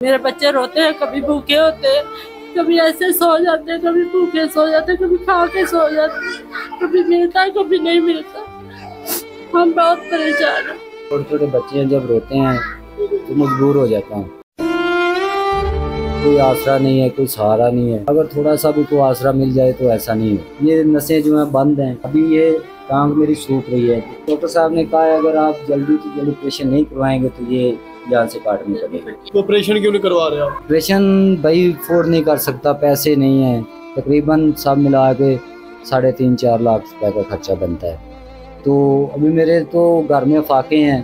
मेरे बच्चे रोते हैं, कभी भूखे होते हैं, कभी ऐसे सो जाते हैं, कभी भूखे सो जाते हैं, कभी खा के सो जाते हैं, कभी मिलता है कभी नहीं मिलता। हम बहुत परेशान हैं। छोटे छोटे बच्चे जब रोते हैं तो मजबूर हो जाता हूँ। कोई आसरा नहीं है, कोई सहारा नहीं है। अगर थोड़ा सा भी कोई आसरा मिल जाए तो ऐसा नहीं है। ये नसें जो हैं बंद हैं, अभी ये टांग मेरी सूख रही है। डॉक्टर साहब ने कहा है अगर आप जल्दी से जल्दी ऑपरेशन नहीं करवाएंगे तो ये जान से काटनी पड़ेगी। तो ऑपरेशन क्यों नहीं करवा रहे आप? ऑपरेशन भाई अफोर्ड नहीं कर सकता, पैसे नहीं है। तकरीबन सब मिला के 3.5-4 लाख रुपए का खर्चा बनता है। तो अभी मेरे तो घर में फाके हैं,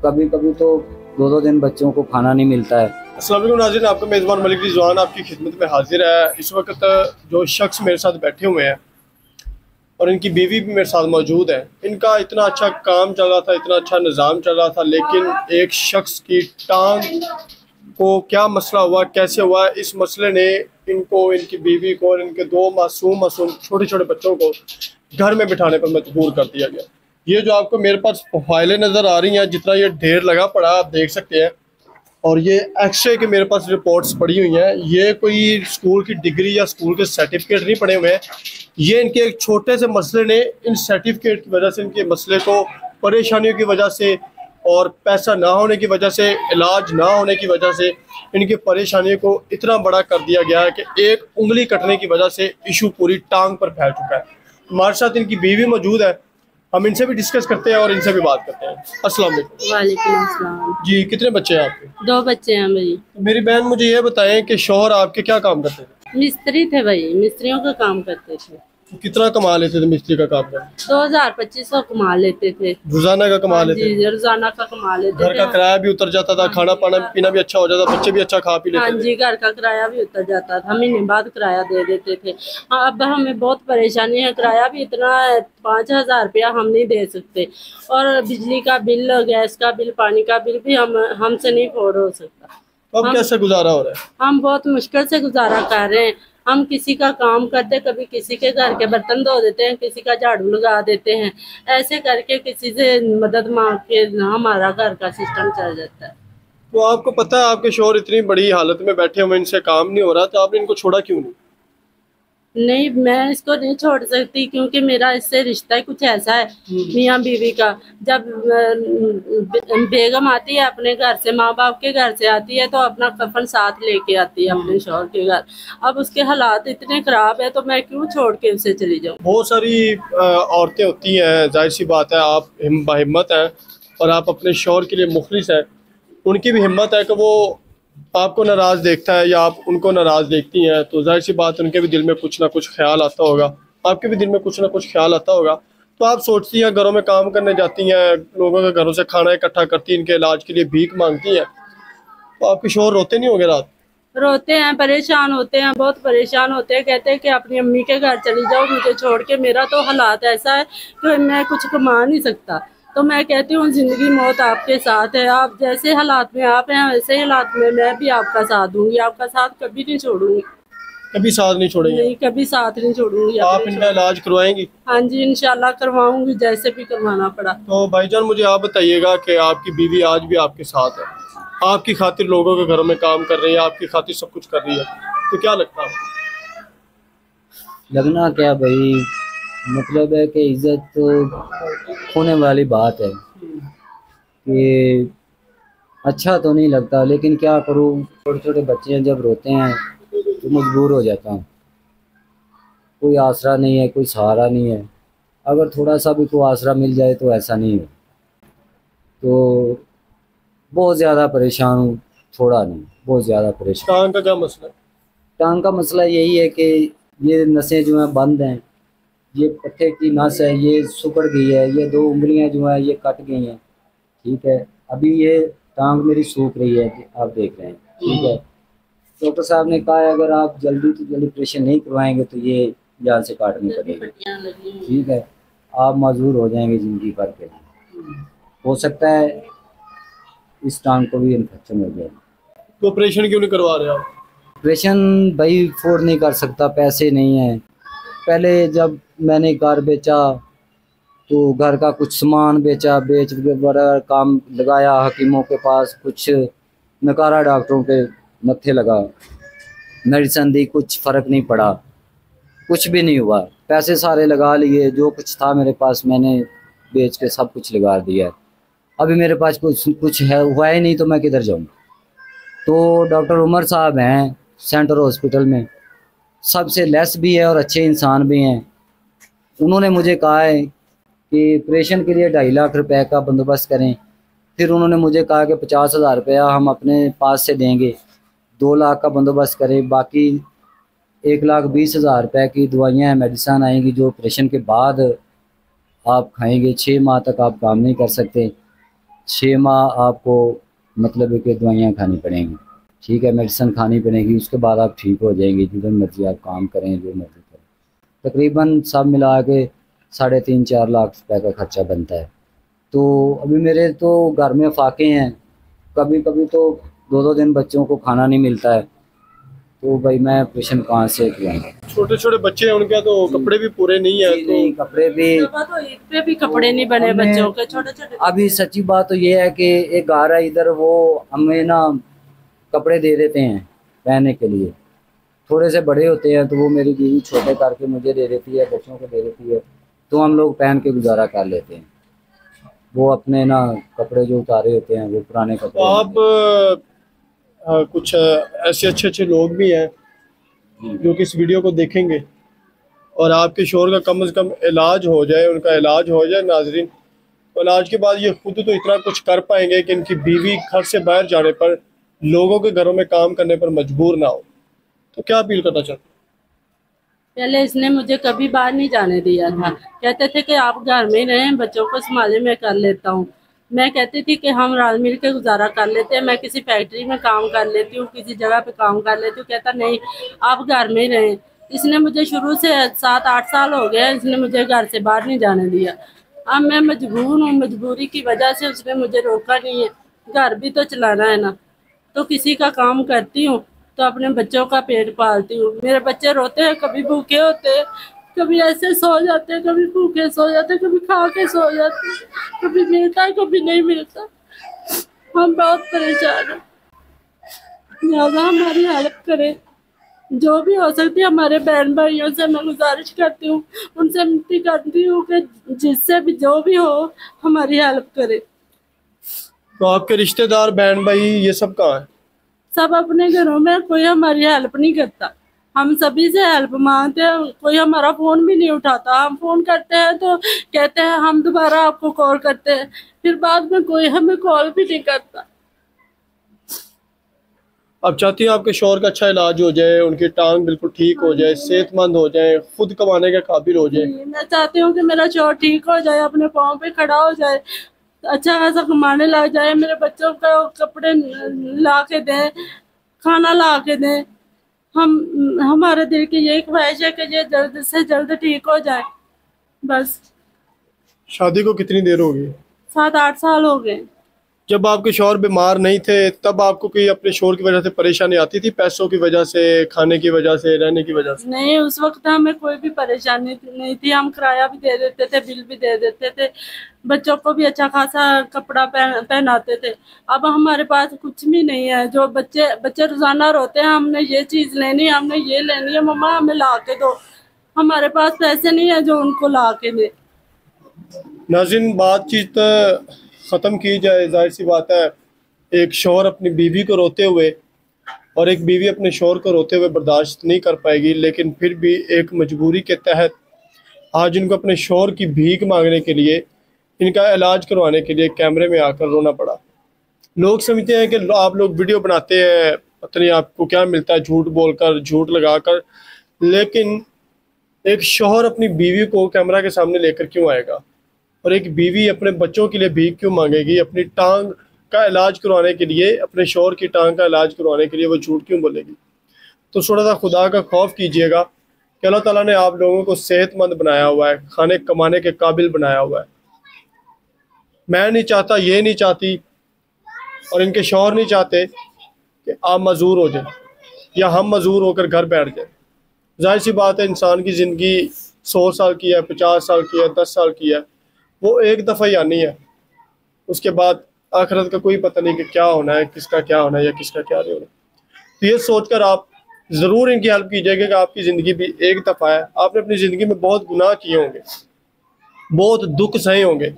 कभी कभी तो 2-2 दिन बच्चों को खाना नहीं मिलता है। अस्सलाम वालेकुम नाज़रीन, आपका मेज़बान मलिक रिजवान आपकी खिदमत में हाजिर है। इस वक्त जो शख्स मेरे साथ बैठे हुए हैं और इनकी बीवी भी मेरे साथ मौजूद है, इनका इतना अच्छा काम चल रहा था, इतना अच्छा निज़ाम चल रहा था, लेकिन एक शख्स की टांग को क्या मसला हुआ, कैसे हुआ, इस मसले ने इनको, इनकी बीवी को और इनके 2 मासूम छोटे छोटे बच्चों को घर में बिठाने पर मजबूर कर दिया गया। ये जो आपको मेरे पास फाइलें नज़र आ रही हैं, जितना ये ढेर लगा पड़ा आप देख सकते हैं, और ये एक्सरे के मेरे पास रिपोर्ट्स पड़ी हुई हैं। ये कोई स्कूल की डिग्री या स्कूल के सर्टिफिकेट नहीं पड़े हुए हैं। ये इनके एक छोटे से मसले ने, इन सर्टिफिकेट की वजह से, इनके मसले को, परेशानियों की वजह से और पैसा ना होने की वजह से, इलाज ना होने की वजह से इनकी परेशानियों को इतना बड़ा कर दिया गया है कि एक उंगली कटने की वजह से इशू पूरी टांग पर फैल चुका है। हमारे साथ इनकी बीवी मौजूद है, हम इनसे भी डिस्कस करते हैं और इनसे भी बात करते हैं। अस्सलाम वालेकुम। वालेकुम अस्सलाम। जी, कितने बच्चे हैं आपके? 2 बच्चे हैं भाई। मेरी बहन, मुझे ये बताएं कि शौहर आपके क्या काम करते थे? मिस्त्री थे भाई, मिस्त्रियों का काम करते थे। कितना कमा लेते थे मिस्त्री का काम कर? 2000-2500 कमा लेते थे। रोजाना का कमा लेते थे? जी, रोजाना का कमा लेते घर थे। का किराया भी उतर जाता था, खाना पाना पीना भी अच्छा हो जाता, बच्चे भी अच्छा खा पी हाँ लेते थे? जी, घर का किराया भी उतर जाता था, महीने बाद किराया दे देते थे। हाँ, अब हमें बहुत परेशानी है, किराया भी इतना है, 5000 रुपया हम नहीं दे सकते, और बिजली का बिल, गैस का बिल, पानी का बिल भी हमसे नहीं अफोर्ड हो सकता। अब कैसे गुजारा हो रहा है? हम बहुत मुश्किल से गुजारा कर रहे हैं। हम किसी का काम करते, कभी किसी के घर के बर्तन धो देते हैं, किसी का झाड़ू लगा देते हैं, ऐसे करके किसी से मदद मांग के हमारा घर का सिस्टम चल जाता है। तो आपको पता है आपके शौहर इतनी बड़ी हालत में बैठे हुए, इनसे काम नहीं हो रहा, तो आपने इनको छोड़ा क्यों नहीं? नहीं, मैं इसको नहीं छोड़ सकती, क्योंकि मेरा इससे रिश्ता ही कुछ ऐसा है, मियाँ बीवी का। जब बेगम आती है अपने घर से, माँ बाप के घर से आती है, तो अपना कफन साथ लेके आती है अपने शौहर के घर। अब उसके हालात इतने खराब है, तो मैं क्यों छोड़ के उसे चली जाऊँ। बहुत सारी औरतें होती हैं, जाहिर सी बात है, आप बाहिम्मत हैं और आप अपने शौहर के लिए मुखलिस हैं। उनकी भी हिम्मत है कि वो आपको नाराज़ देखता है या आप उनको नाराज़ देखती हैं, तो जाहिर सी बात उनके भी दिल में कुछ ना कुछ ख्याल आता होगा, आपके भी दिल में कुछ ना कुछ ख्याल आता होगा। तो आप सोचती हैं, घरों में काम करने जाती हैं, लोगों के घरों से खाना इकट्ठा करती हैं, इनके इलाज के लिए भीख मांगती हैं, तो आपके शौहर रोते नहीं होंगे रात? रोते हैं, परेशान होते हैं, बहुत परेशान होते हैं, कहते हैं कि अपनी अम्मी के घर चली जाओ मुझे छोड़ के। मेरा तो हालात ऐसा है कि मैं कुछ कमा नहीं सकता, तो मैं कहती हूँ जिंदगी मौत आपके साथ है, आप जैसे हालात में आप हैं वैसे हालात में मैं भी आपका साथ दूंगी, आपका साथ कभी नहीं छोड़ूंगी। कभी साथ नहीं छोड़ेंगे? नहीं, कभी साथ नहीं छोड़ूंगी। आप इनका इलाज करवाएंगी? हाँ जी, इंशाल्लाह करवाऊंगी, जैसे भी करवाना पड़ा। तो भाईजान, मुझे आप बताइएगा कि आपकी बीवी आज भी आपके साथ है, आपकी खातिर लोगों के घरों में काम कर रही है, आपकी खातिर सब कुछ कर रही है, तो क्या लगता है? लगना क्या भाई, मतलब है कि इज्जत तो खोने वाली बात है कि अच्छा तो नहीं लगता, लेकिन क्या करूँ, छोटे छोटे बच्चे जब रोते हैं तो मजबूर हो जाता हूँ। कोई आसरा नहीं है, कोई सहारा नहीं है। अगर थोड़ा सा भी कोई आसरा मिल जाए तो ऐसा नहीं है। तो बहुत ज़्यादा परेशान हूँ, थोड़ा नहीं, बहुत ज़्यादा परेशान। टांग का क्या मसला है? टांग का मसला यही है कि ये नसें जो हैं बंद हैं, ये पट्टे की नस है, ये सुकड़ गई है, ये 2 उंगलियां जो हैं ये कट गई हैं, ठीक है। अभी ये टांग मेरी सूख रही है, आप देख रहे हैं, ठीक है। डॉक्टर साहब ने कहा है अगर आप जल्दी से जल्दी ऑपरेशन नहीं करवाएंगे तो ये जान से काटनी पड़ेगी, ठीक है। आप मजबूर हो जाएंगे ज़िंदगी भर के लिए। हो सकता है इस टांग को भी इन्फेक्शन हो जाए। तो ऑपरेशन क्यों नहीं करवा रहे आप? ऑपरेशन भाई अफोर्ड नहीं कर सकता, पैसे नहीं हैं। पहले जब मैंने घर बेचा तो घर का कुछ सामान बेच बड़ा काम लगाया, हकीमों के पास, कुछ नकारा डॉक्टरों के मत्थे लगा, मेडिसिन दी, कुछ फ़र्क नहीं पड़ा, कुछ भी नहीं हुआ। पैसे सारे लगा लिए, जो कुछ था मेरे पास मैंने बेच के सब कुछ लगा दिया है। अभी मेरे पास कुछ है हुआ ही नहीं, तो मैं किधर जाऊँ। तो डॉक्टर उमर साहब हैं सेंटर हॉस्पिटल में, सबसे लेस भी है और अच्छे इंसान भी हैं। उन्होंने मुझे कहा है कि ऑपरेशन के लिए 2.5 लाख रुपए का बंदोबस्त करें। फिर उन्होंने मुझे कहा कि 50,000 रुपया हम अपने पास से देंगे, 2 लाख का बंदोबस्त करें, बाकी 1,20,000 रुपये की दवाइयाँ मेडिसन आएंगी जो ऑपरेशन के बाद आप खाएंगे। 6 माह तक आप काम नहीं कर सकते, 6 माह आपको मतलब है कि दवाइयाँ खानी पड़ेंगी, ठीक है, मेडिसिन खानी पड़ेगी। उसके बाद आप ठीक हो जाएंगे, जिधर मर्जी आप काम करें, जो मर्जी करें। तकरीबन सब मिला के 3.5-4 लाख रुपए का खर्चा बनता है। तो अभी मेरे तो घर में फाके हैं, कभी कभी तो 2-2 दिन बच्चों को खाना नहीं मिलता है, तो भाई मैं ऑपरेशन कहाँ से किया। छोटे छोटे बच्चे हैं, उनके तो कपड़े भी पूरे नहीं है, तो नहीं, कपड़े भी, तो ईद पे भी कपड़े नहीं बने बच्चों के, छोटे छोटे। अभी सच्ची बात तो ये है कि एक घर है इधर, वो हमें ना कपड़े दे देते हैं पहनने के लिए, थोड़े से बड़े होते हैं तो वो मेरी बीवी छोटे करके मुझे दे देती है, बच्चों को दे देती है, तो हम लोग पहन के गुजारा कर लेते हैं। वो अपने ना कपड़े जो उतारे होते हैं वो पुराने कपड़े। तो आप कुछ ऐसे अच्छे अच्छे लोग भी हैं जो कि इस वीडियो को देखेंगे और आपके शोहर का कम से कम इलाज हो जाए, उनका इलाज हो जाए नाजरीन, तो इलाज के बाद ये खुद तो इतना कुछ कर पाएंगे कि इनकी बीवी घर से बाहर जाने पर, लोगों के घरों में काम करने पर मजबूर ना हो। तो क्या अपील करना चाहते? पहले इसने मुझे कभी बाहर नहीं जाने दिया था, कहते थे कि आप घर में ही रहें, बच्चों को संभाले, मैं कर लेता हूँ। मैं कहती थी कि हम रल मिल के गुजारा कर लेते हैं, मैं किसी फैक्ट्री में काम कर लेती हूँ, किसी जगह पे काम कर लेती हूँ। कहता नहीं, आप घर में ही रहें। इसने मुझे शुरू से 7-8 साल हो गए, इसने मुझे घर से बाहर नहीं जाने दिया। अब मैं मजबूर हूँ, मजबूरी की वजह से उसने मुझे रोका नहीं है। घर भी तो चलाना है ना, तो किसी का काम करती हूँ, तो अपने बच्चों का पेट पालती हूँ। मेरे बच्चे रोते हैं, कभी भूखे होते हैं, कभी ऐसे सो जाते हैं, कभी भूखे सो जाते हैं, कभी खा के सो जाते हैं, कभी मिलता है कभी नहीं मिलता। हम बहुत परेशान हैं, लिहाजा हमारी हेल्प करें, जो भी हो सकती है। हमारे बहन भाइयों से मैं गुजारिश करती हूँ, उनसे विनती करती हूँ कि जिससे भी जो भी हो हमारी हेल्प करे। तो आपके रिश्तेदार, बहन भाई, ये सब कहाँ है? सब अपने घरों में, कोई हमारी हेल्प नहीं करता। हम सभी से हेल्प मांगते हैं, कोई हमारा फोन भी नहीं उठाता। हम फोन करते हैं तो कहते हैं हम दोबारा आपको कॉल करते हैं, फिर बाद में कोई हमें कॉल भी नहीं करता। आप चाहती हैं आपके शौहर का अच्छा इलाज हो जाए, उनकी टांग बिल्कुल ठीक हो जाए, सेहतमंद हो जाए, खुद कमाने के काबिल हो जाए? मैं चाहती हूँ कि मेरा शौहर ठीक हो जाए, अपने पाँव पे खड़ा हो जाए, अच्छा खासा कमाने लग जाए, मेरे बच्चों को कपड़े ला के दें, खाना ला के दें। हमारे दिल की यही ख्वाहिश है कि ये जल्द से जल्द ठीक हो जाए, बस। शादी को कितनी देर हो गई? 7-8 साल हो गए। जब आपके शौहर बीमार नहीं थे तब आपको कोई अपने शौहर की वजह से परेशानी आती थी? पैसों की वजह से, खाने की वजह से, रहने की वजह से? नहीं, उस वक्त हमें कोई भी परेशानी नहीं थी। हम किराया भी दे देते थे, बिल भी दे देते थे, बच्चों को भी अच्छा खासा कपड़ा पहनाते थे। अब हमारे पास कुछ भी नहीं है। जो बच्चे रोजाना रोते हैं, हमने ये चीज लेनी है, हमने ये लेनी है, मम्मा हमें ला के दो। हमारे पास पैसे नहीं है जो उनको ला के दे। नाज़रीन, बातचीत ख़त्म की जाए, जाहिर सी बात है एक शौहर अपनी बीवी को रोते हुए और एक बीवी अपने शौहर को रोते हुए बर्दाश्त नहीं कर पाएगी, लेकिन फिर भी एक मजबूरी के तहत आज इनको अपने शौहर की भीख मांगने के लिए, इनका इलाज करवाने के लिए कैमरे में आकर रोना पड़ा। लोग समझते हैं कि आप लोग वीडियो बनाते हैं, पता नहीं आपको क्या मिलता है झूठ बोलकर, झूठ लगाकर, लेकिन एक शौहर अपनी बीवी को कैमरा के सामने लेकर क्यों आएगा और एक बीवी अपने बच्चों के लिए भीख क्यों मांगेगी? अपनी टांग का इलाज करवाने के लिए, अपने शौहर की टांग का इलाज करवाने के लिए वो झूठ क्यों बोलेगी? तो थोड़ा सा खुदा का खौफ कीजिएगा कि अल्लाह ताला ने आप लोगों को सेहतमंद बनाया हुआ है, खाने कमाने के काबिल बनाया हुआ है। मैं नहीं चाहता, ये नहीं चाहती और इनके शौहर नहीं चाहते कि आप मजूर हो जाए या हम मजूर होकर घर बैठ जाए। जाहिर सी बात है, इंसान की ज़िंदगी 100 साल की है, 50 साल की है, 10 साल की है, वो एक दफ़ा ही आनी है। उसके बाद आखिरत का कोई पता नहीं कि क्या होना है, किसका क्या होना है या किसका क्या नहीं होना। तो ये सोचकर आप ज़रूर इनकी हेल्प कीजिएगा कि आपकी ज़िंदगी भी एक दफ़ा है, आपने अपनी ज़िंदगी में बहुत गुनाह किए होंगे, बहुत दुख सहे होंगे,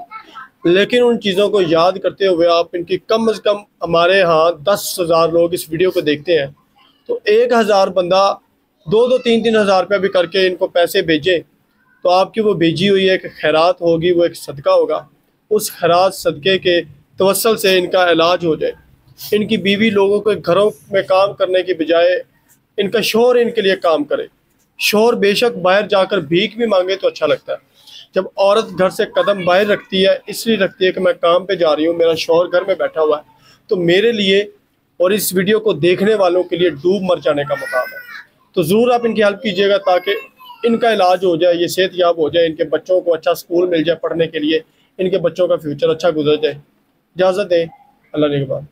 लेकिन उन चीज़ों को याद करते हुए आप इनकी कम से कम, हमारे यहाँ 10,000 लोग इस वीडियो को देखते हैं, तो 1,000 बंदा 2-2, 3-3 हज़ार रुपये भी करके इनको पैसे भेजें, तो आपकी वो भेजी हुई एक खैरात होगी, वो एक सदका होगा, उस खैरात सदक़े के तवस्सुल से इनका इलाज हो जाए। इनकी बीवी लोगों के घरों में काम करने की बजाय इनका शौहर इनके लिए काम करे। शौहर बेशक बाहर जाकर भीख भी मांगे तो अच्छा लगता है, जब औरत घर से कदम बाहर रखती है इसलिए रखती है कि मैं काम पे जा रही हूँ, मेरा शौहर घर में बैठा हुआ है, तो मेरे लिए और इस वीडियो को देखने वालों के लिए डूब मर जाने का मकाम है। तो ज़रूर आप इनकी हेल्प कीजिएगा ताकि इनका इलाज हो जाए, ये सेहतयाब हो जाए, इनके बच्चों को अच्छा स्कूल मिल जाए पढ़ने के लिए, इनके बच्चों का फ्यूचर अच्छा गुजर जाए। इजाज़त दें, अल्लाह निगहबान।